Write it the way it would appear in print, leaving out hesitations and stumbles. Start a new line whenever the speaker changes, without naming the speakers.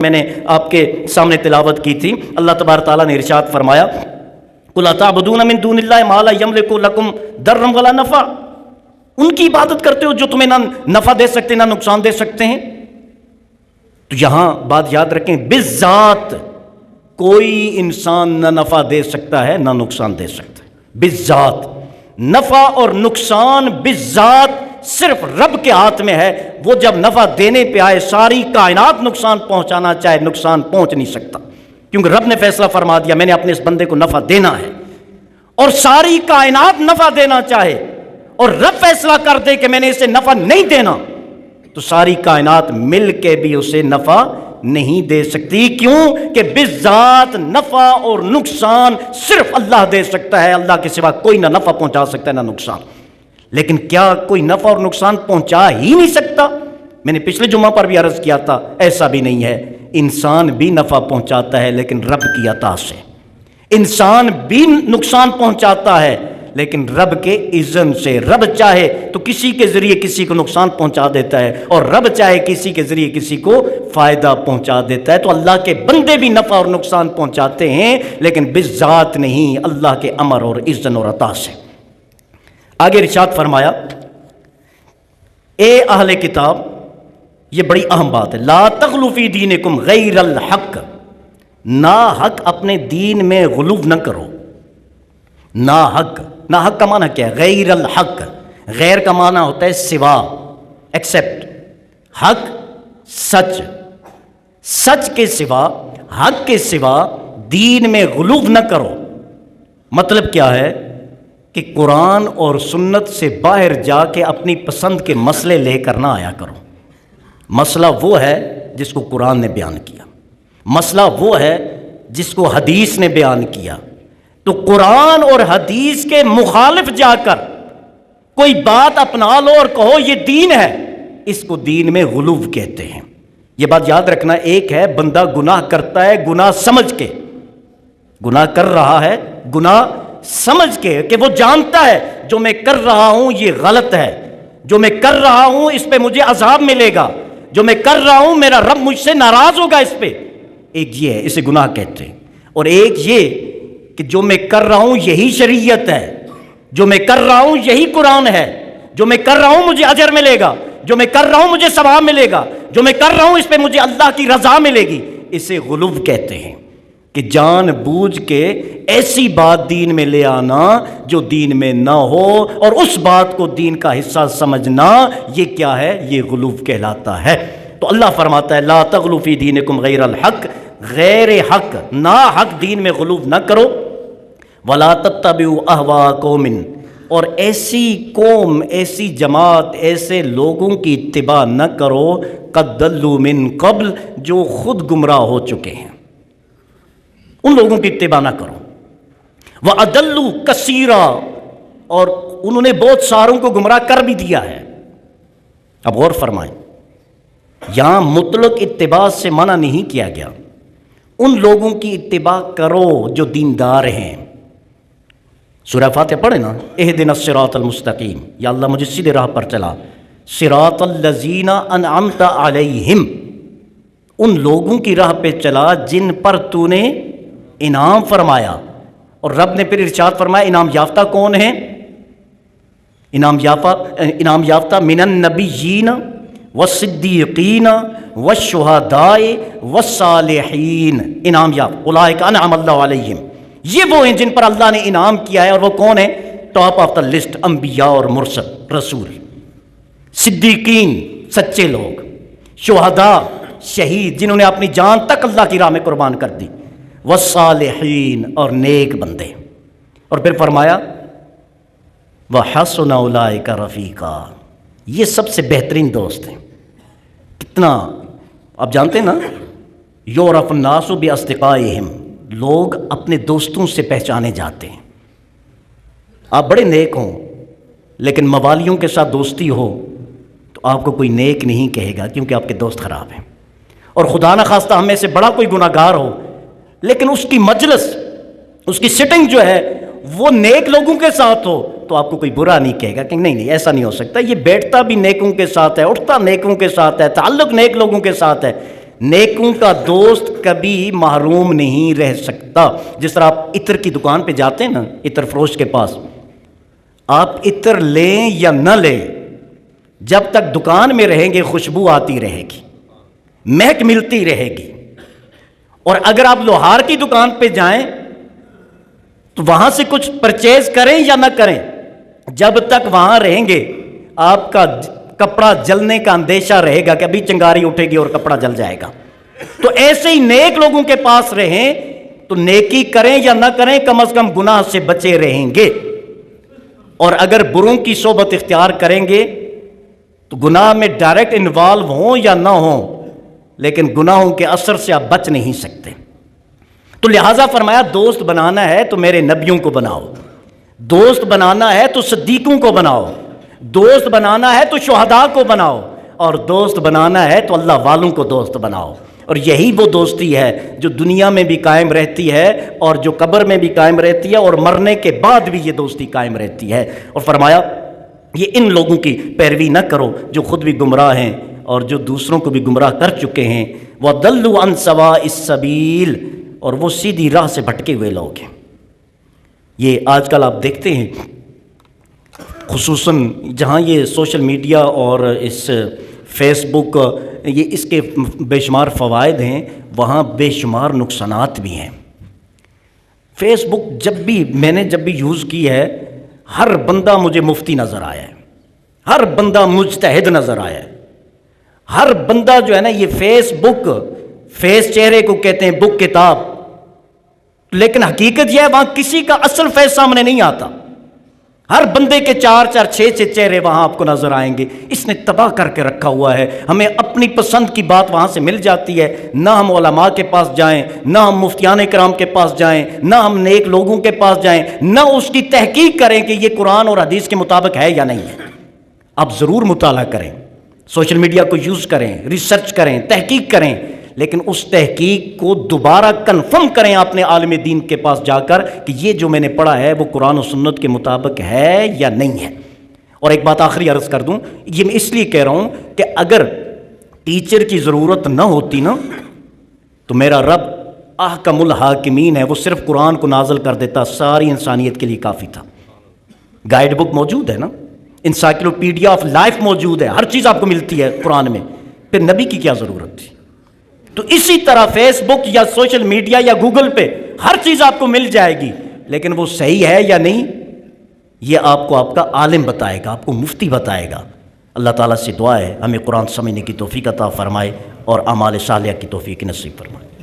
میں نے آپ کے سامنے تلاوت کی تھی۔ اللہ تبارک تعالیٰ نے ارشاد فرمایا قُلْ أَتَعْبُدُونَ مِن دُونِ اللَّهِ مَا لَا يَمْلِكُ لَكُمْ ضَرًّا وَلَا نَفْعًا، ان کی عبادت کرتے ہو جو تمہیں نہ نفع دے سکتے نہ نقصان دے سکتے ہیں۔ تو یہاں بات یاد رکھیں، بالذات کوئی انسان نہ نفع دے سکتا ہے نہ نقصان دے سکتا ہے، بالذات نفع اور نقصان بالذات صرف رب کے ہاتھ میں ہے۔ وہ جب نفع دینے پہ آئے ساری کائنات نقصان پہنچانا چاہے نقصان پہنچ نہیں سکتا، کیونکہ رب نے فیصلہ فرما دیا میں نے اپنے اس بندے کو نفع دینا ہے۔ اور ساری کائنات نفع دینا چاہے اور رب فیصلہ کر دے کہ میں نے اسے نفع نہیں دینا، تو ساری کائنات مل کے بھی اسے نفع نہیں دے سکتی۔ کیوں کہ بالذات نفع اور نقصان صرف اللہ دے سکتا ہے، اللہ کے سوا کوئی نہ نفع پہنچا سکتا ہے نہ نقصان۔ لیکن کیا کوئی نفع اور نقصان پہنچا ہی نہیں سکتا؟ میں نے پچھلے جمعہ پر بھی عرض کیا تھا، ایسا بھی نہیں ہے۔ انسان بھی نفع پہنچاتا ہے لیکن رب کی عطا سے، انسان بھی نقصان پہنچاتا ہے لیکن رب کے اذن سے۔ رب چاہے تو کسی کے ذریعے کسی کو نقصان پہنچا دیتا ہے اور رب چاہے کسی کے ذریعے کسی کو فائدہ پہنچا دیتا ہے۔ تو اللہ کے بندے بھی نفع اور نقصان پہنچاتے ہیں لیکن بالذات نہیں، اللہ کے امر اور اذن اور عطا سے۔ آگے ارشاد فرمایا اے اہل کتاب، یہ بڑی اہم بات ہے، لا تغلوا فی دینکم غیر الحق، نا حق اپنے دین میں غلو نہ کرو۔ نا حق کا معنی کیا ہے؟ غیر الحق، غیر کا معنی ہوتا ہے سوا، ایکسپٹ، حق سچ، سچ کے سوا، حق کے سوا دین میں غلو نہ کرو۔ مطلب کیا ہے کہ قرآن اور سنت سے باہر جا کے اپنی پسند کے مسئلے لے کر نہ آیا کرو۔ مسئلہ وہ ہے جس کو قرآن نے بیان کیا، مسئلہ وہ ہے جس کو حدیث نے بیان کیا۔ تو قرآن اور حدیث کے مخالف جا کر کوئی بات اپنا لو اور کہو یہ دین ہے، اس کو دین میں غلو کہتے ہیں۔ یہ بات یاد رکھنا، ایک ہے بندہ گناہ کرتا ہے گناہ سمجھ کے، گناہ کر رہا ہے گناہ سمجھ کے، کہ وہ جانتا ہے جو میں کر رہا ہوں یہ غلط ہے، جو میں کر رہا ہوں اس پہ مجھے عذاب ملے گا، جو میں کر رہا ہوں میرا رب مجھ سے ناراض ہوگا اس پہ۔ ایک یہ ہے، اسے گناہ کہتے ہیں۔ اور ایک یہ کہ جو میں کر رہا ہوں یہی شریعت ہے، جو میں کر رہا ہوں یہی قرآن ہے، جو میں کر رہا ہوں مجھے اجر ملے گا، جو میں کر رہا ہوں مجھے ثواب ملے گا، جو میں کر رہا ہوں اس پہ مجھے اللہ کی رضا ملے گی، اسے غلو کہتے ہیں۔ کہ جان بوجھ کے ایسی بات دین میں لے آنا جو دین میں نہ ہو اور اس بات کو دین کا حصہ سمجھنا، یہ کیا ہے؟ یہ غلو کہلاتا ہے۔ تو اللہ فرماتا ہے لا تغلوا فی دینکم غیر الحق، غیر حق نا حق دین میں غلو نہ کرو۔ ولا تتبعوا اہواء قوم، اور ایسی قوم، ایسی جماعت، ایسے لوگوں کی اتباع نہ کرو قد ضلوا من قبل، جو خود گمراہ ہو چکے ہیں، ان لوگوں کی اتباع نہ کرو۔ وَأَضَلُّوا كَثِيرًا، اور انہوں نے بہت ساروں کو گمراہ کر بھی دیا ہے۔ اب غور فرمائیں، یہاں مطلق اتباع سے منع نہیں کیا گیا، ان لوگوں کی اتباع کرو جو دیندار ہیں۔ سورہ فاتحہ پڑھیں نا، اہدنا الصراط المستقیم، یا اللہ مجھے سیدھے راہ پر چلا، صراط الذین انعمت علیہم، ان لوگوں کی راہ پہ چلا جن پر تو نے انعام فرمایا۔ اور رب نے پھر ارشاد فرمایا انعام یافتہ کون ہیں؟ انعام یافتہ من النبیین والصدیقین والشہداء والصالحین، انعام یافتہ اولئک انعم اللہ علیہم، یہ وہ ہیں جن پر اللہ نے انعام کیا ہے۔ اور وہ کون ہیں؟ ٹاپ آف دا لسٹ، انبیاء اور مرسل رسول، صدیقین سچے لوگ، شہداء شہید جنہوں نے اپنی جان تک اللہ کی راہ میں قربان کر دی، والصالحین اور نیک بندے۔ اور پھر فرمایا وَحَسُنَ أُولَٰئِكَ رَفِيقًا، یہ سب سے بہترین دوست ہیں۔ کتنا آپ جانتے ہیں نا، یعرف الناس بأصدقائهم، لوگ اپنے دوستوں سے پہچانے جاتے ہیں۔ آپ بڑے نیک ہوں لیکن موالیوں کے ساتھ دوستی ہو تو آپ کو کوئی نیک نہیں کہے گا، کیونکہ آپ کے دوست خراب ہیں۔ اور خدا نہ خواستہ ہم میں سے بڑا کوئی گناہ گار ہو لیکن اس کی مجلس، اس کی سٹنگ جو ہے وہ نیک لوگوں کے ساتھ ہو تو آپ کو کوئی برا نہیں کہے گا کہ نہیں ایسا نہیں ہو سکتا، یہ بیٹھتا بھی نیکوں کے ساتھ ہے، اٹھتا نیکوں کے ساتھ ہے، تعلق نیک لوگوں کے ساتھ ہے۔ نیکوں کا دوست کبھی محروم نہیں رہ سکتا. جس طرح آپ عطر کی دکان پہ جاتے ہیں نا، عطر فروش کے پاس، آپ عطر لیں یا نہ لیں، جب تک دکان میں رہیں گے خوشبو آتی رہے گی، مہک ملتی رہے گی. اور اگر آپ لوہار کی دکان پہ جائیں تو وہاں سے کچھ پرچیز کریں یا نہ کریں، جب تک وہاں رہیں گے آپ کا کپڑا جلنے کا اندیشہ رہے گا کہ ابھی چنگاری اٹھے گی اور کپڑا جل جائے گا. تو ایسے ہی نیک لوگوں کے پاس رہیں تو نیکی کریں یا نہ کریں، کم از کم گناہ سے بچے رہیں گے. اور اگر بروں کی صحبت اختیار کریں گے تو گناہ میں ڈائریکٹ انوالو ہوں یا نہ ہوں، لیکن گناہوں کے اثر سے آپ بچ نہیں سکتے. تو لہٰذا فرمایا دوست بنانا ہے تو میرے نبیوں کو بناؤ، دوست بنانا ہے تو صدیقوں کو بناؤ، دوست بنانا ہے تو شہداء کو بناؤ، اور دوست بنانا ہے تو اللہ والوں کو دوست بناؤ. اور یہی وہ دوستی ہے جو دنیا میں بھی قائم رہتی ہے اور جو قبر میں بھی قائم رہتی ہے اور مرنے کے بعد بھی یہ دوستی قائم رہتی ہے. اور فرمایا یہ ان لوگوں کی پیروی نہ کرو جو خود بھی گمراہ ہیں اور جو دوسروں کو بھی گمراہ کر چکے ہیں. وَضَلُّوا عَنْ سَوَاءِ السَّبِيلِ، اور وہ سیدھی راہ سے بھٹکے ہوئے لوگ ہیں. یہ آج کل آپ دیکھتے ہیں خصوصاً جہاں یہ سوشل میڈیا اور اس فیس بک یہ اس کے بے شمار فوائد ہیں، وہاں بے شمار نقصانات بھی ہیں. فیس بک میں نے جب بھی یوز کی ہے، ہر بندہ مجھے مفتی نظر آیا ہے، ہر بندہ مجتہد نظر آیا ہے، ہر بندہ جو ہے نا یہ فیس بک، فیس چہرے کو کہتے ہیں بک کتاب، لیکن حقیقت یہ ہے وہاں کسی کا اصل فیس سامنے نہیں آتا. ہر بندے کے 4 6 چہرے وہاں آپ کو نظر آئیں گے. اس نے تباہ کر کے رکھا ہوا ہے. ہمیں اپنی پسند کی بات وہاں سے مل جاتی ہے، نہ ہم علماء کے پاس جائیں، نہ ہم مفتیان کرام کے پاس جائیں، نہ ہم نیک لوگوں کے پاس جائیں، نہ اس کی تحقیق کریں کہ یہ قرآن اور حدیث کے مطابق ہے یا نہیں ہے. آپ ضرور مطالعہ کریں، سوشل میڈیا کو یوز کریں، ریسرچ کریں، تحقیق کریں، لیکن اس تحقیق کو دوبارہ کنفرم کریں اپنے عالم دین کے پاس جا کر کہ یہ جو میں نے پڑھا ہے وہ قرآن و سنت کے مطابق ہے یا نہیں ہے. اور ایک بات آخری عرض کر دوں، یہ میں اس لیے کہہ رہا ہوں کہ اگر ٹیچر کی ضرورت نہ ہوتی نا تو میرا رب احکم الحاکمین ہے، وہ صرف قرآن کو نازل کر دیتا، ساری انسانیت کے لیے کافی تھا. گائیڈ بک موجود ہے نا، انسائکلوپیڈیا آف لائف موجود ہے، ہر چیز آپ کو ملتی ہے قرآن میں، پھر نبی کی کیا ضرورت تھی؟ تو اسی طرح فیس بک یا سوشل میڈیا یا گوگل پہ ہر چیز آپ کو مل جائے گی، لیکن وہ صحیح ہے یا نہیں یہ آپ کو آپ کا عالم بتائے گا، آپ کو مفتی بتائے گا. اللہ تعالیٰ سے دعا ہے ہمیں قرآن سمجھنے کی توفیق عطا فرمائے اور اعمال صالحہ کی توفیق نصیب فرمائے.